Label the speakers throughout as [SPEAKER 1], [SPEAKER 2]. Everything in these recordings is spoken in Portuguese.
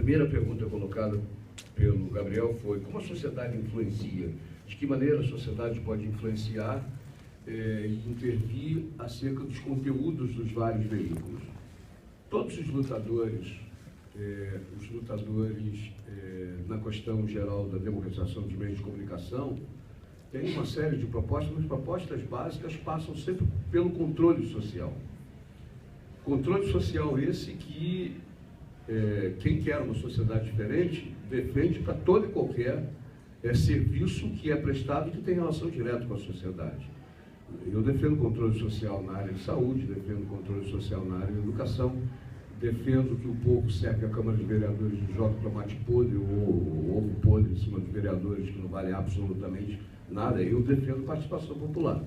[SPEAKER 1] primeira pergunta colocada pelo Gabriel foi: como a sociedade influencia? De que maneira a sociedade pode influenciar e intervir acerca dos conteúdos dos vários veículos? Todos os lutadores na questão geral da democratização dos meios de comunicação têm uma série de propostas, mas propostas básicas passam sempre pelo controle social. Controle social esse que quem quer uma sociedade diferente defende para todo e qualquer serviço que é prestado e que tem relação direta com a sociedade. Eu defendo controle social na área de saúde, defendo controle social na área de educação, defendo que o povo cerque a Câmara de Vereadores de jogo tomate podre ou ovo podre em cima dos vereadores, que não vale absolutamente nada. Eu defendo participação popular.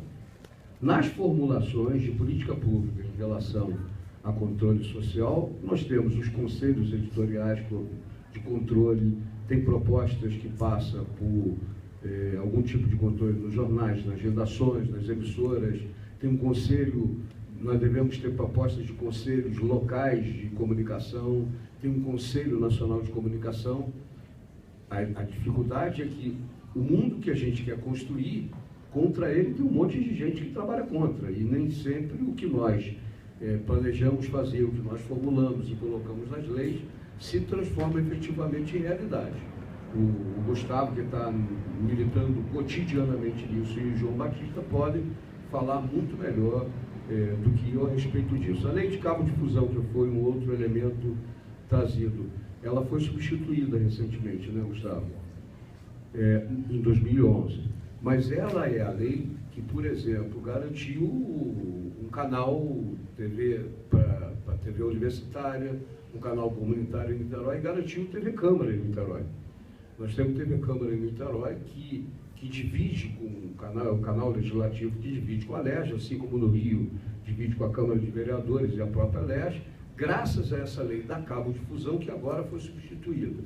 [SPEAKER 1] Nas formulações de política pública em relação a controle social, nós temos os conselhos editoriais de controle, tem propostas que passam por algum tipo de controle nos jornais, nas redações, nas emissoras, tem um conselho, nós devemos ter propostas de conselhos locais de comunicação, tem um Conselho Nacional de Comunicação. A dificuldade é que o mundo que a gente quer construir, contra ele tem um monte de gente que trabalha contra, e nem sempre o que nós planejamos fazer, o que nós formulamos e colocamos nas leis, se transforma efetivamente em realidade. O Gustavo, que está militando cotidianamente nisso, e o João Batista podem falar muito melhor do que eu a respeito disso. A lei de cabo de fusão, que foi um outro elemento trazido, ela foi substituída recentemente, né, Gustavo? Em 2011. Mas ela é a lei que, por exemplo, garantiu um canal TV para TV universitária, um canal comunitário em Niterói, e garantiu TV Câmara em Niterói. Nós temos TV Câmara em Niterói que divide com o canal legislativo, que divide com a LERJ, assim como no Rio divide com a Câmara de Vereadores e a própria LERJ, graças a essa lei da cabo de fusão que agora foi substituída.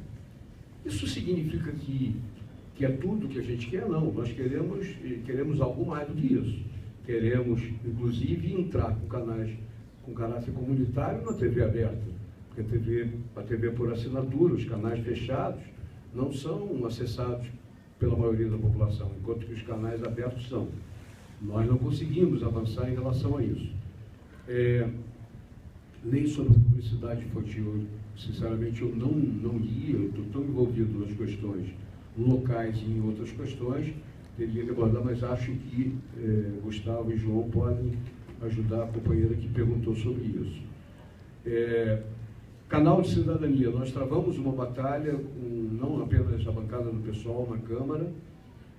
[SPEAKER 1] Isso significa que é tudo que a gente quer? Não, nós queremos algo mais do que isso. Queremos, inclusive, entrar com canais com caráter comunitário na TV aberta, porque a TV por assinatura, os canais fechados, não são acessados pela maioria da população, enquanto que os canais abertos são. Nós não conseguimos avançar em relação a isso. Lei sobre publicidade infantil, sinceramente, eu não li, eu estou tão envolvido nas questões locais e em outras questões, teria que abordar, mas acho que Gustavo e João podem ajudar a companheira que perguntou sobre isso. Canal de cidadania, nós travamos uma batalha com não apenas a bancada do PSOL na Câmara,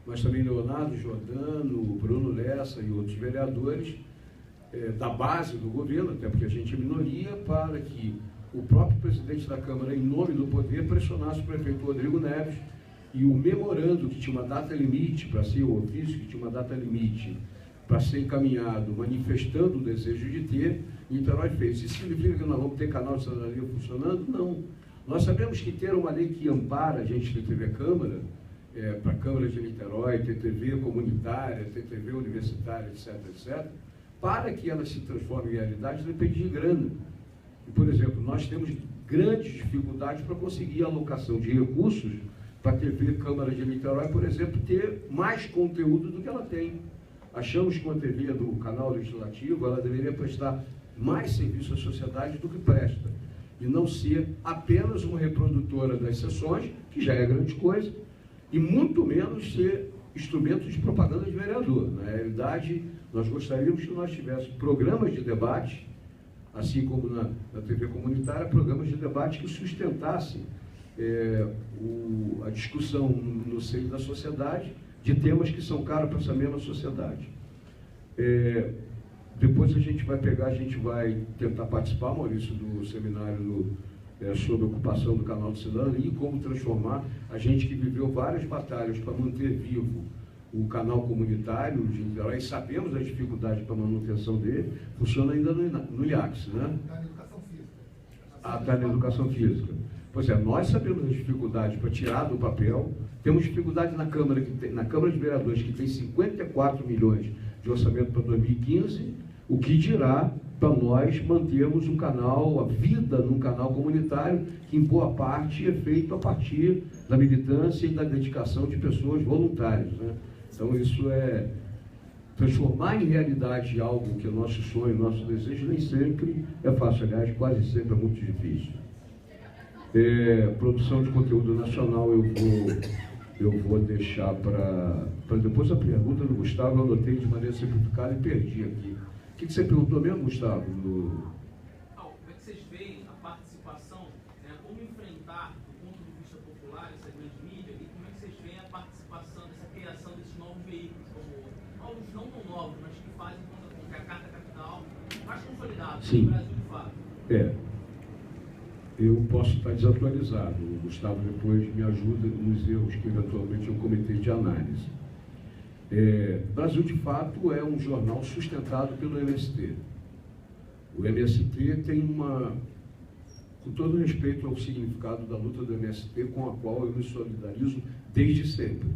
[SPEAKER 1] mas também Leonardo Giordano, Bruno Lessa e outros vereadores da base do governo, até porque a gente é minoria, para que o próprio presidente da Câmara, em nome do poder, pressionasse o prefeito Rodrigo Neves, e o memorando que tinha uma data limite para ser, o ofício que tinha uma data limite para ser encaminhado, manifestando o desejo de ter, Niterói fez. Isso significa que nós vamos ter canal de cidadania funcionando? Não. Nós sabemos que ter uma lei que ampara a gente ter TV Câmara, para a Câmara de Niterói, ter TV comunitária, ter TV universitária, etc., etc., para que ela se transforme em realidade, depende de grana. E, por exemplo, nós temos grandes dificuldades para conseguir a alocação de recursos para a TV Câmara de Niterói, por exemplo, ter mais conteúdo do que ela tem. Achamos que uma TV do canal legislativo, ela deveria prestar mais serviço à sociedade do que presta, e não ser apenas uma reprodutora das sessões, que já é grande coisa, e muito menos ser instrumento de propaganda de vereador. Na realidade, nós gostaríamos que nós tivéssemos programas de debate, assim como na TV comunitária, programas de debate que sustentassem a discussão no seio da sociedade de temas que são caros para essa mesma sociedade. Depois a gente vai tentar participar, Maurício, do seminário sobre ocupação do canal de cidadania e como transformar a gente que viveu várias batalhas para manter vivo o canal comunitário de Niterói, e sabemos as dificuldades para a manutenção dele, funciona ainda no IACS, né?
[SPEAKER 2] Está na educação física.
[SPEAKER 1] Está na educação física. Pois é, nós sabemos as dificuldades para tirar do papel, temos dificuldade na Câmara de Vereadores, que tem 54 milhões de orçamento para 2015, O que dirá para nós mantermos um canal, a vida num canal comunitário, que em boa parte é feito a partir da militância e da dedicação de pessoas voluntárias, né? Então isso é transformar em realidade algo que é nosso sonho, nosso desejo, nem sempre é fácil, aliás, quase sempre é muito difícil. Produção de conteúdo nacional eu vou deixar para depois a pergunta do Gustavo, eu anotei de maneira simplificada e perdi aqui. O que você perguntou mesmo, Gustavo?
[SPEAKER 3] Como é que vocês veem a participação, né, como enfrentar, do ponto de vista popular, essa grande mídia, e como é que vocês veem a participação, essa criação desses novos veículos, como novos, não tão novos, mas que fazem com que a Carta Capital mais consolidada no Brasil de fato?
[SPEAKER 1] Eu posso estar desatualizado. O Gustavo depois me ajuda nos erros que eventualmente eu cometi de análise. Brasil de Fato é um jornal sustentado pelo MST. O MST tem com todo respeito ao significado da luta do MST, com a qual eu me solidarizo desde sempre.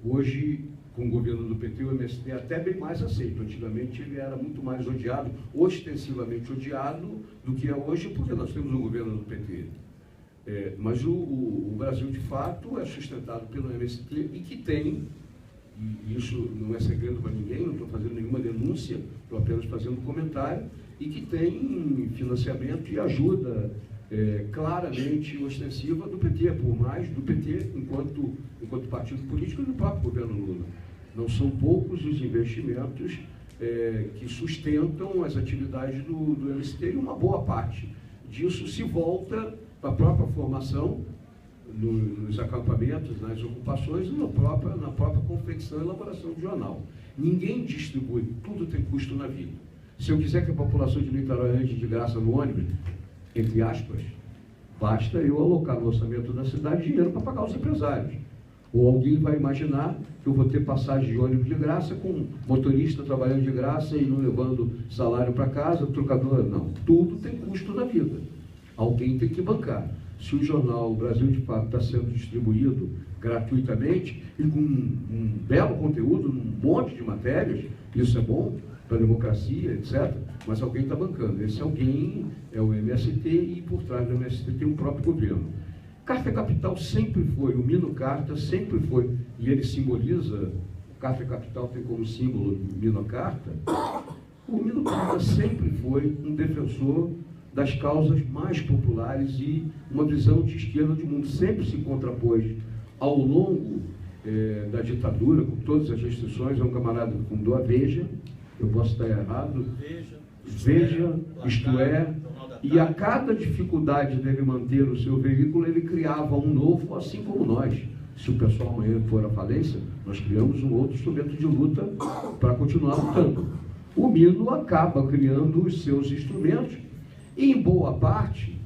[SPEAKER 1] Hoje, com o governo do PT, o MST é até bem mais aceito. Antigamente ele era muito mais odiado, ostensivamente odiado, do que é hoje, porque nós temos um governo do PT. Mas o Brasil de Fato é sustentado pelo MST e que tem, e isso não é segredo para ninguém, não estou fazendo nenhuma denúncia, estou apenas fazendo um comentário, e que tem financiamento e ajuda claramente ostensiva do PT, por mais do PT enquanto partido político e do próprio governo Lula. Não são poucos os investimentos que sustentam as atividades do MST, e uma boa parte disso se volta para a própria formação, nos acampamentos, nas ocupações e na própria confecção e elaboração do jornal. Ninguém distribui, tudo tem custo na vida. Se eu quiser que a população de Niterói ande de graça no ônibus, entre aspas, basta eu alocar no orçamento da cidade dinheiro para pagar os empresários. Ou alguém vai imaginar que eu vou ter passagem de ônibus de graça, com motorista trabalhando de graça e não levando salário para casa, trocador, não. Tudo tem custo na vida. Alguém tem que bancar. Se o jornal Brasil de Fato está sendo distribuído gratuitamente e com um belo conteúdo, um monte de matérias, isso é bom para a democracia, etc., mas alguém está bancando. Esse alguém é o MST e por trás do MST tem o próprio governo. Carta Capital sempre foi, o Mino Carta sempre foi, e ele simboliza, Carta Capital tem como símbolo Mino Carta, o Mino Carta sempre foi um defensor das causas mais populares e uma visão de esquerda de mundo. Sempre se contrapôs ao longo da ditadura, com todas as restrições. É um camarada que fundou a Veja, eu posso estar errado, Veja, isto é, e a cada dificuldade dele manter o seu veículo, ele criava um novo, assim como nós. Se o pessoal amanhã for à falência, nós criamos um outro instrumento de luta para continuar lutando. O Mino acaba criando os seus instrumentos, e em boa parte,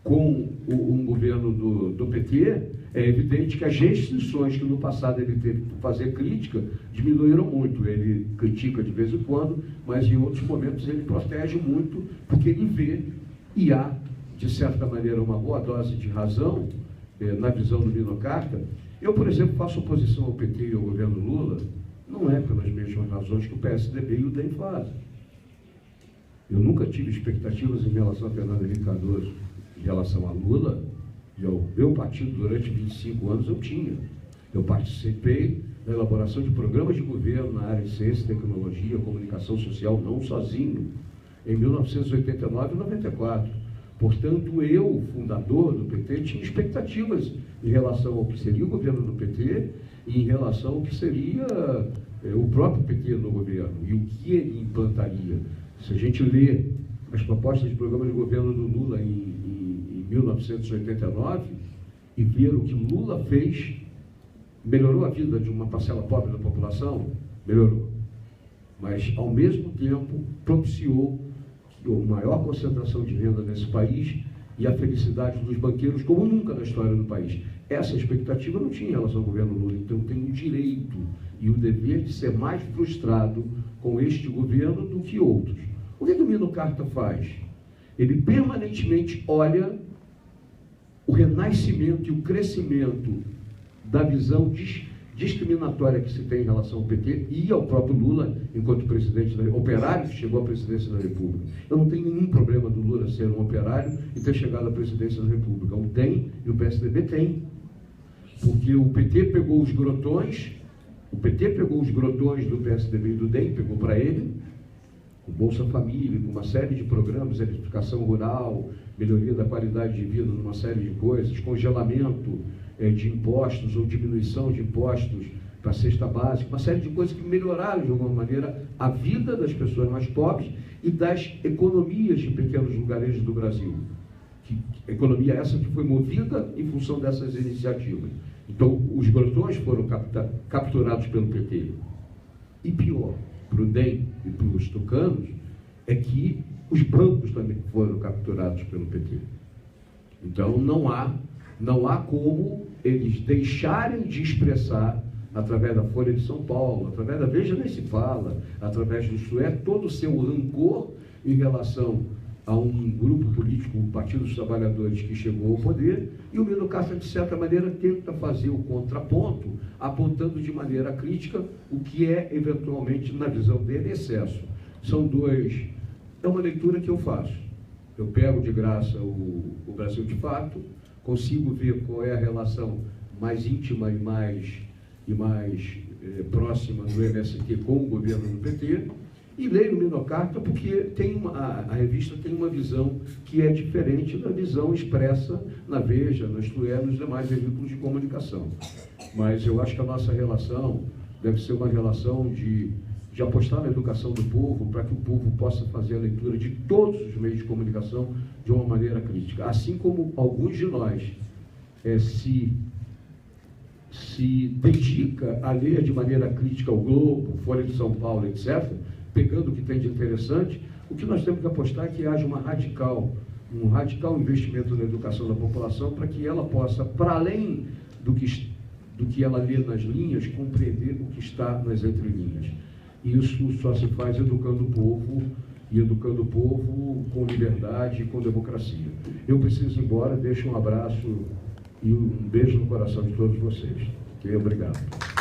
[SPEAKER 1] com um governo do PT, é evidente que as restrições que no passado ele teve para fazer crítica diminuíram muito. Ele critica de vez em quando, mas em outros momentos ele protege muito, porque ele vê, e há, de certa maneira, uma boa dose de razão na visão do Mino Carta. Eu, por exemplo, faço oposição ao PT e ao governo Lula, não é pelas mesmas razões que o PSDB e o DEM fazem. Eu nunca tive expectativas em relação a Fernando Henrique Cardoso. Em relação a Lula e ao meu partido, durante 25 anos eu tinha. Eu participei da elaboração de programas de governo na área de ciência, tecnologia, comunicação social, não sozinho, em 1989 e 94. Portanto, eu, fundador do PT, tinha expectativas em relação ao que seria o governo do PT e em relação ao que seria o próprio PT no governo e o que ele implantaria. Se a gente lê as propostas de programa de governo do Lula em 1989 e ver o que Lula fez, melhorou a vida de uma parcela pobre da população? Melhorou. Mas, ao mesmo tempo, propiciou a maior concentração de renda nesse país e a felicidade dos banqueiros como nunca na história do país. Essa expectativa não tinha em relação ao governo Lula, então tem o direito e o dever de ser mais frustrado com este governo do que outros. O que o Mino Carta faz? Ele permanentemente olha o renascimento e o crescimento da visão discriminatória que se tem em relação ao PT e ao próprio Lula, enquanto presidente operário que chegou à presidência da República. Eu não tenho nenhum problema do Lula ser um operário e ter chegado à presidência da República. O DEM e o PSDB têm. Porque o PT pegou os grotões do PSDB e do DEM, pegou para ele, com Bolsa Família, com uma série de programas, eletrificação rural, melhoria da qualidade de vida, numa série de coisas, congelamento de impostos ou diminuição de impostos para a cesta básica, uma série de coisas que melhoraram de alguma maneira a vida das pessoas mais pobres e das economias de pequenos lugarejos do Brasil. Economia essa que foi movida em função dessas iniciativas. Então, os grotões foram capturados pelo PT. E pior, para o DEM e para os tucanos, é que os bancos também foram capturados pelo PT. Então, não há como eles deixarem de expressar, através da Folha de São Paulo, através da Veja nem se fala, através do Isto É, todo o seu rancor em relação a um grupo político, o Partido dos Trabalhadores, que chegou ao poder, e o Lino Castro, de certa maneira, tenta fazer o contraponto, apontando de maneira crítica o que é, eventualmente, na visão dele, excesso. É uma leitura que eu faço. Eu pego de graça o Brasil de Fato, consigo ver qual é a relação mais íntima e mais próxima do MST com o governo do PT, e leio o Lino Castro porque a revista tem uma visão que é diferente da visão expressa na Veja, no Isto É, nos demais veículos de comunicação. Mas eu acho que a nossa relação deve ser uma relação de apostar na educação do povo, para que o povo possa fazer a leitura de todos os meios de comunicação de uma maneira crítica. Assim como alguns de nós se dedica a ler de maneira crítica o Globo, Folha de São Paulo, etc., pegando o que tem de interessante, o que nós temos que apostar é que haja um radical investimento na educação da população, para que ela possa, para além do que ela lê nas linhas, compreender o que está nas entrelinhas. E isso só se faz educando o povo, e educando o povo com liberdade e com democracia. Eu preciso ir embora, deixo um abraço e um beijo no coração de todos vocês. Ok? Obrigado.